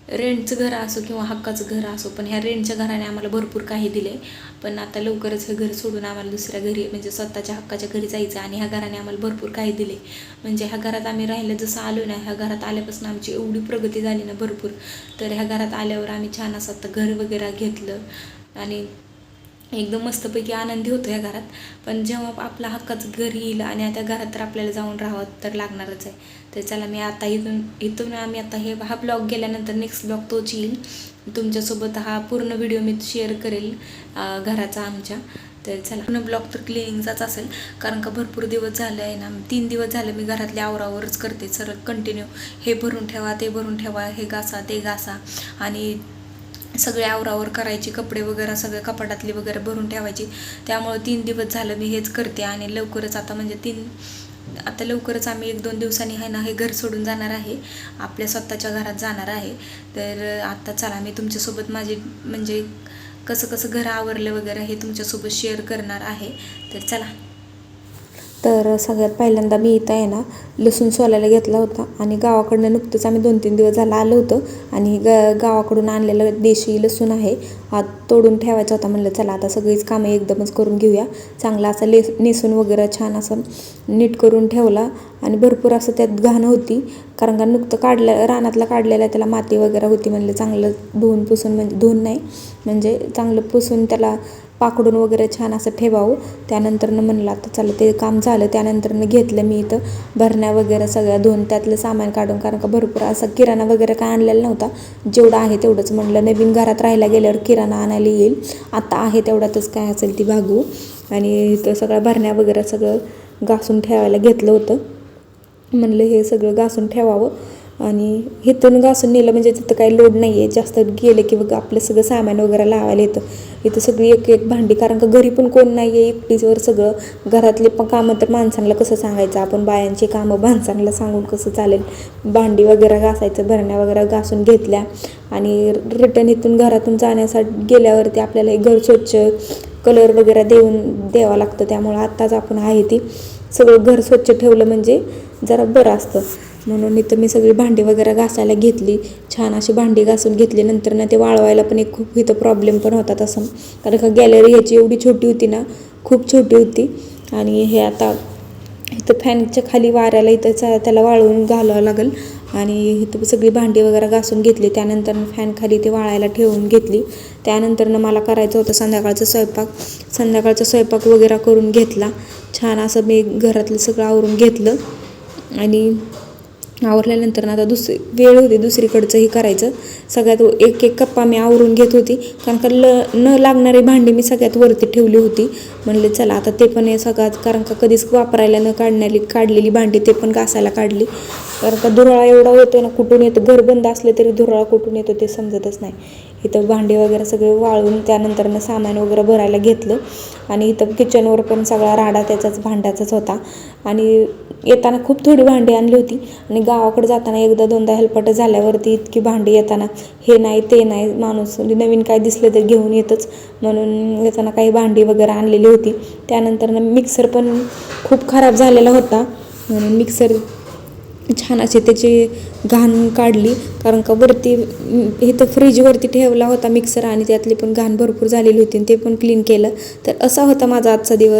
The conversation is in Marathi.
रेंटचं घर असो किंवा हक्काचं घर असो, पण ह्या रेंटच्या घराने आम्हाला भरपूर काही दिले. पण आता लवकरच हे घर सोडून आम्हाला दुसऱ्या घरी म्हणजे स्वतःच्या हक्काच्या घरी जायचं आणि ह्या घराने आम्हाला भरपूर काही दिले. म्हणजे ह्या घरात आम्ही राहिलं जसं आलो ना, ह्या घरात आल्यापासून आमची एवढी प्रगती झाली ना भरपूर. तर ह्या घरात आल्यावर आम्ही छान असं आता घर वगैरे घेतलं आणि एकदम मस्तपैकी आनंदी होतो ह्या घरात. पण जेव्हा आपला हक्काचं घर येईल आणि त्या घरात तर आपल्याला जाऊन राहावं तर लागणारच आहे. तर चला मी आता इथून आम्ही आता हा ब्लॉग गेल्यानंतर नेक्स्ट ब्लॉग तोच येईल. तुमच्यासोबत हा पूर्ण व्हिडिओ मी शेअर करेल घराचा आमच्या. तर चला पूर्ण ब्लॉग तर क्लिनिंगचाच असेल, कारण का भरपूर दिवस झाले आहे ना, 3 दिवस झाले मी घरातल्या आवरावरच करते सरळ कंटिन्यू. हे भरून ठेवा, ते भरून ठेवा, हे घासा, ते घासा आणि सगळे आवरावर करायची, कपडे वगैरे सगळे कपाटातली वगैरे भरून ठेवायची. त्यामुळे 3 दिवस झालं मी हेच करते आणि लवकरच आता म्हणजे आता लवकरच आम्ही 1-2 दिवसांनी आहे ना हे घर सोडून जाणार आहे, आपल्या स्वतःच्या घरात जाणार आहे. तर आता चला मी तुमच्यासोबत माझे म्हणजे कसं घर आवरलं वगैरे हे तुमच्यासोबत शेअर करणार आहे. तर चला. तर सगळ्यात पहिल्यांदा मी इथं आहे ना लसूण सोलायला घेतला होता आणि गावाकडनं नुकतंच आम्ही 2-3 दिवस झाला आलो होतो आणि गावाकडून आणलेलं देशी लसूण आहे हा तोडून ठेवायचा होता. म्हणलं चला आता सगळीच कामं एकदमच करून घेऊया. चांगला असा नेसून वगैरे छान असं नीट करून ठेवला आणि भरपूर असं त्यात घाण होती, कारण का नुकतं रानातला काढलेला त्याला माती वगैरे होती. म्हणलं चांगलं धुवून पुसून म्हणजे धुवून नाही म्हणजे चांगलं पुसून त्याला पाकडून वगैरे छान असं ठेवावं. त्यानंतरनं म्हणलं आता चला ते काम झालं. त्यानंतरनं घेतलं मी इथं भरण्या वगैरे सगळ्या धुवून त्यातलं सामान काढून, कारण का भरपूर असा किराणा वगैरे काय आणलेला नव्हता. जेवढं आहे तेवढंच म्हणलं नवीन घरात राहायला गेल्यावर किराणा आणायला येईल, आता आहे तेवढ्यातच काय असेल ती भागू. आणि इथं सगळ्या भरण्या वगैरे सगळं घासून ठेवायला घेतलं होतं. म्हणलं हे सगळं घासून ठेवावं आणि इथून घासून नेलं म्हणजे तिथं काही लोड नाही आहे. जास्त गेलं की बघ आपलं सगळं सामान वगैरे लावायला येतं. इथं सगळी एक भांडी, कारण का घरी पण कोण नाही आहे, एकटीवर सगळं. घरातले पण कामं तर माणसांना कसं सांगायचं आपण, बायांची कामं माणसांना सांगून कसं चालेल. भांडी वगैरे घासायचं, भरण्या वगैरे घासून घेतल्या आणि रिटर्न इथून घरातून जाण्यासाठी गेल्यावरती आपल्याला घर स्वच्छ कलर वगैरे द्यावं लागतं. त्यामुळं आत्ताच आपण आहे ती सगळं घर स्वच्छ ठेवलं म्हणजे जरा बरं असतं. म्हणून इथं मी सगळी भांडी वगैरे घासायला घेतली, छान अशी भांडी घासून घेतली. नंतर ना ते वाळवायला पण एक खूप इथं प्रॉब्लेम पण होता तसं, कारण का गॅलरी ह्याची एवढी छोटी होती ना, खूप छोटी होती. आणि हे आता इथं फॅनच्या खाली वाऱ्याला इथं त्याला वाळवून घालावं लागेल. आणि इथं सगळी भांडी वगैरे घासून घेतली. त्यानंतर फॅन खाली ते वाळायला ठेवून घेतली. त्यानंतरनं मला करायचं होतं संध्याकाळचा स्वयंपाक वगैरे करून घेतला. छान असं मी घरातलं सगळं आवरून घेतलं आणि आवरल्यानंतर आता वेळ होती दुसरीकडचंही करायचं. सगळ्यात एक कप्पा मी आवरून घेत होती, कारण का न लागणारी भांडी मी सगळ्यात वरती ठेवली होती. म्हणले चला आता ते पण सगळ्यात, कारण का कधीच वापरायला न काढलेली भांडी ते पण घासायला काढली. कारण का धुराळा एवढा होतो ना, कुठून येतो, घर बंद असलं तरी धुराळा कुठून येतो ते समजतच नाही. इथं भांडी वगैरे सगळे वाळून त्यानंतरनं सामान वगैरे भरायला घेतलं. आणि इथं किचनवर पण सगळा राडा त्याचाच भांड्याचाच होता. आणि येताना खूप थोडी भांडी आणली होती आणि गावाकडे जाताना 1-2दा हेलपाटं झाल्यावरती इतकी भांडी येताना हे नाही ते नाही, माणूस नवीन काय दिसलं तर घेऊन येतच. म्हणून येताना काही भांडी वगैरे आणलेली होती. त्यानंतर मिक्सर पण खूप खराब झालेला होता, म्हणून मिक्सर छान अशी त्याची घाण काढली. कारण का वरती इथं फ्रीजवरती ठेवला होता मिक्सर आणि त्यातली पण घाण भरपूर झालेली होती, ते पण क्लीन केलं. तर असा होता माझा आजचा दिवस.